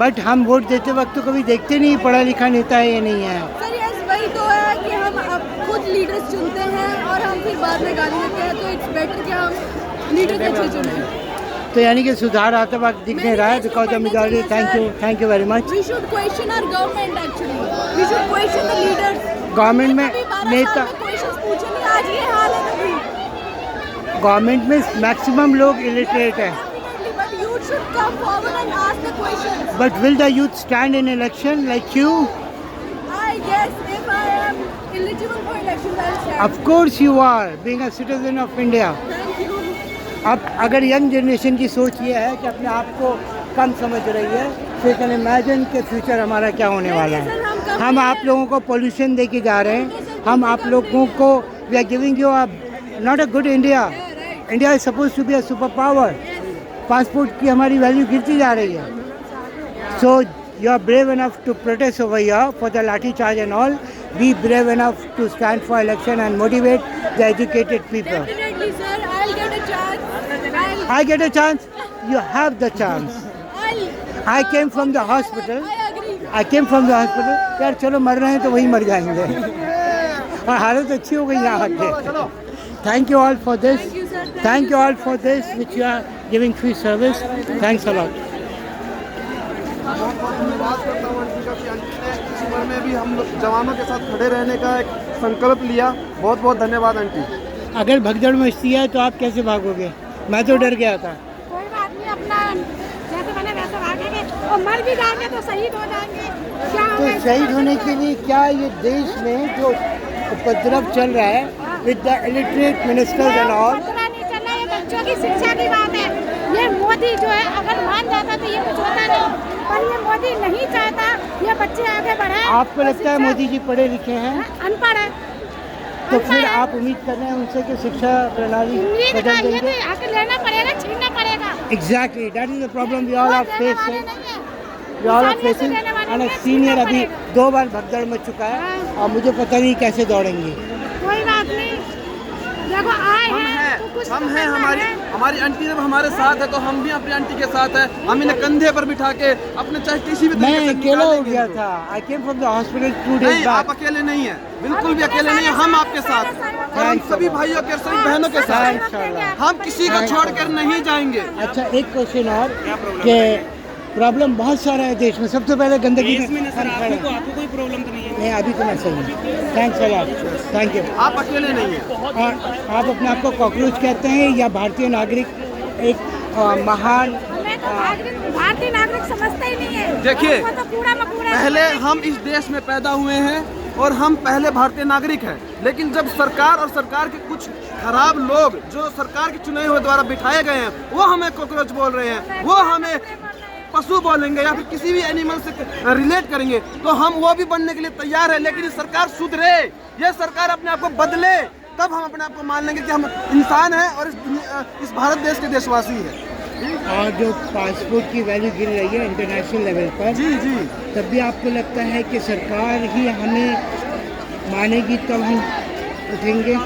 But हम vote देते वक्त तो कभी देखते नहीं पढ़ा लिखा नेता है या नहीं है। सर यस वही तो है कि हम अब खुद लीडर्स चुनते हैं और हम फिर बाद में गाली देते हैं, तो इट्स बेटर कि हम लीडर्स अच्छे चुनें। तो यानी कि सुधार आता वक्त दिख नहीं रहा है because of majority. Thank you very much. We should question our government actually, we should question the leaders. Government में नेता क्वेश्चंस पूछे नहीं, आज ये हाल है तभी। गवर्नमेंट में मैक्सिमम लोग इलिटरेट हैं। But youth should come forward and ask the questions. But will the youth stand in election like you? I guess if I am eligible for elections, I'll stand. Of course you are, being a citizen of India. Thank you. अब अगर young generation की सोच ये है कि अपने आप को कम समझ रही है, तो कैन इमेजिन के फ्यूचर हमारा क्या होने वाला है। हम आप लोगों को पोल्यूशन दे के जा रहे हैं। हम आप लोगों को we are giving you not a good India. India is suppose to be a super power. Passport की हमारी वैल्यू गिरती जा रही है। So you are brave enough to protest over here for the lathi charge and all. Be brave enough to stand for election and motivate the educated people. Definitely, sir. I'll get a chance. I get a chance. You have the chance. I came from the hospital. I agree. I came from the hospital. यार चलो मर रहे हैं तो वही मर जाएंगे। और हालत अच्छी हो गई यहाँ आके। Thank you all for this. Thank you, sir. Thank you all for this which you are giving free service. Thanks a lot. बहुत बहुत धन्यवाद करता हूँ आंटी का कि आंटी ने इस उम्र में भी हम लोग जवानों के साथ खड़े रहने का एक संकल्प लिया। बहुत बहुत धन्यवाद आंटी। अगर भगदड़ मचती है तो आप कैसे भागोगे? मैं तो डर गया था। कोई बात नहीं, अपना जैसे बने वैसे भागेंगे और मर भी जाएंगे तो शहीद हो जाएंगे। क्या तो होगा? शहीद होने के लिए क्या ये देश में जो उपद्रव चल रहा है with the illiterate ministers and all, पता नहीं चल रहा है, ये बच्चों की शिक्षा की बात है। ये मोदी जो है अगर मान जाता तो ये कुछ होता नहीं, पर ये मोदी नहीं चाहता ये बच्चे आगे बढ़े। आपको लगता है मोदी जी पढ़े लिखे हैं? अनपढ़ है। तो फिर आप उम्मीद कर रहे हैं उनसे कि शिक्षा प्रणाली उम्मीद का बदल ये देंगे? तो आके लेना पड़ेगा, छीनना पड़ेगा। Exactly that is the problem we all are देने वाले फेसिंग। नहीं है। वी ऑल आर इंसानियत से फेसिंग देने वाले एंड नहीं है, सीनियर छीनना अभी पड़ेगा। 2 बार भगदड़ मच चुका है और मुझे पता नहीं कैसे दौड़ेंगे। कोई बात नहीं, देखो आए हैं तो कुछ हम तो हैं करना है। हमारी आंटी जब हमारे साथ है तो हम भी अपनी आंटी के साथ है। हम इन्हें कंधे पर बिठा के अपने चाहे किसी भी मैं तरीके से अकेला हो निकालेंगे गया इनको। था। I came from the hospital 2 days नहीं, आप बैक। अकेले नहीं हैं, बिल्कुल भी अकेले नहीं हैं। हम आपके साथ हैं और हम सभी भाइयों के सभी बहनों के साथ हैं। इंशाल्लाह। हम किसी को छोड़कर नहीं जाएंगे। अच्छा एक क्वेश्चन और कि प्रॉब्लम बहुत सारा है देश में। सबसे पहले गंदगी में आपको कोई प्रॉब्लम तो नहीं है? नहीं, अभी तो मैं सही हूँ। Thanks a lot, thank you. आप अकेले नहीं हैं। आप अपने आप को कॉकरोच कहते हैं या भारतीय नागरिक? एक महान हमें तो भारतीय नागरिक समझते ही नहीं है। देखिए, हमको तो कूड़ा मकूड़ा पहले हम इस देश में पैदा हुए हैं और हम पहले भारतीय नागरिक हैं। लेकिन जब सरकार और सरकार के कुछ खराब लोग जो सरकार के चुने हुए द्वारा बिठाए गए हैं वो हमें कॉकरोच बोल रहे हैं, वो हमें पशु बोलेंगे या फिर किसी भी एनिमल से रिलेट करेंगे, तो हम वो भी बनने के लिए तैयार है। लेकिन ये सरकार सुधरे, ये सरकार अपने आप को बदले, तब हम अपने आप को मान लेंगे कि हम इंसान हैं और इस भारत देश के देशवासी हैं। और जो पासपोर्ट की वैल्यू गिर रही है इंटरनेशनल लेवल पर, जी जी। तब भी आपको लगता है कि सरकार ही हमें मानेगी तब हम उठेंगे?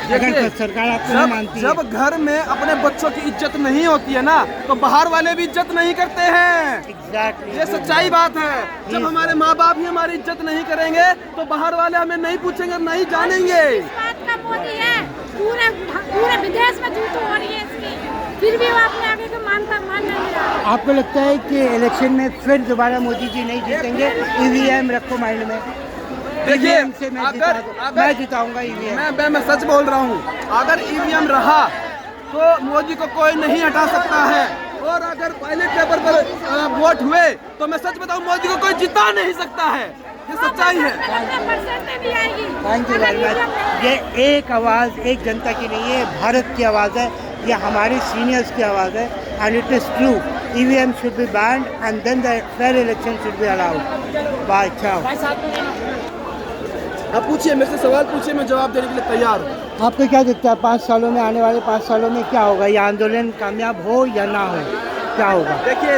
अगर देखिए, सरकार आपको नहीं मानती है जब घर में अपने बच्चों की इज्जत नहीं होती है ना तो बाहर वाले भी इज्जत नहीं करते हैं। एग्जैक्टली ये सच्चाई बात है। जब हमारे माँ बाप ही हमारी इज्जत नहीं करेंगे तो बाहर वाले हमें नहीं पूछेंगे, नहीं जानेंगे। इस बात का मोदी है, पूरे विदेश में जीत हो रही है इसकी, फिर भी वो अपने आगे को मान नहीं रहा। आपको लगता है कि इलेक्शन में फिर दोबारा मोदी जी नहीं जीतेंगे? ईवीएम रखो माइंड में। देखिए, EVM से मैं अगर जिताऊंगा ईवीएम। मैं सच बोल रहा हूँ, अगर ईवीएम रहा तो मोदी को कोई नहीं हटा सकता है। और अगर बैलेट पेपर पर वोट हुए तो मैं सच बताऊँ मोदी को कोई जिता नहीं सकता है। ये सच्चाई है। Thank you very much. ये एक आवाज़ एक जनता की नहीं है, भारत की आवाज़ है, ये हमारे सीनियर्स की आवाज़ है। And it is true, EVM should be banned and then the fair election should be allowed. Bye, ciao. आप पूछिए, मेरे से सवाल पूछिए, मैं जवाब देने के लिए तैयार हूँ। आपको क्या दिखता है 5 सालों में, आने वाले 5 सालों में क्या होगा? ये आंदोलन कामयाब हो या ना हो, क्या होगा? देखिए,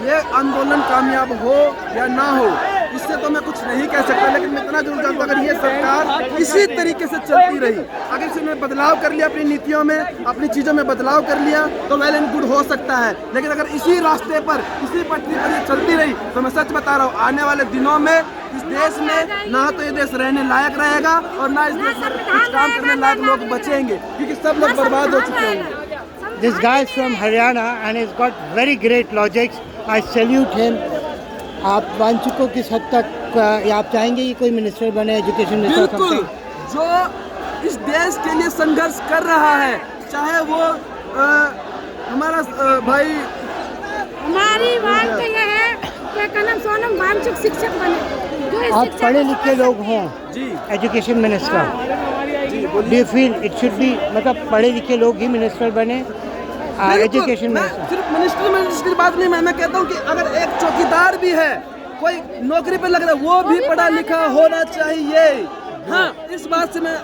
ये आंदोलन कामयाब हो या ना हो, इससे तो मैं कुछ नहीं कह सकता, लेकिन मैं इतना जरूर जानता हूं, अगर ये सरकार इसी तरीके से चलती रही, अगर इसने बदलाव कर लिया अपनी नीतियों में, अपनी चीज़ों में बदलाव कर लिया, तो वेल एंड गुड हो सकता है। लेकिन अगर इसी रास्ते पर, इसी पटरी पर ये चलती रही, तो मैं सच बता रहा हूँ, आने वाले दिनों में इस देश में ना तो ये देश रहने लायक रहेगा और ना इस देश में कुछ काम करने लायक लोग बचेंगे, क्योंकि सब लोग बर्बाद हो चुके हैं। This guy is from Haryana and he's got very great logics. I salute him. आप वांछुकों किस हद तक आप चाहेंगे कि कोई मिनिस्टर बने, एजुकेशन मिनिस्टर? बिल्कुल, जो इस देश के लिए संघर्ष कर रहा है, चाहे वो हमारा भाई, हमारी बात तो ये है कि कलम सोनम वांछुक शिक्षक बने, जो इस आप शिक्षा पढ़े को लिखे लोग हों, ji education minister, ji do you feel it should be, मतलब पढ़े लिखे लोग ही मिनिस्टर बने, एजुकेशन मैं मिनिस्टर? सिर्फ मिनिस्टर की बात नहीं, मैं कहता हूँ कि अगर एक चौकीदार भी है, कोई नौकरी पे लग रहा है, वो भी पढ़ा लिखा होना चाहिए। हाँ, इस बात से मैं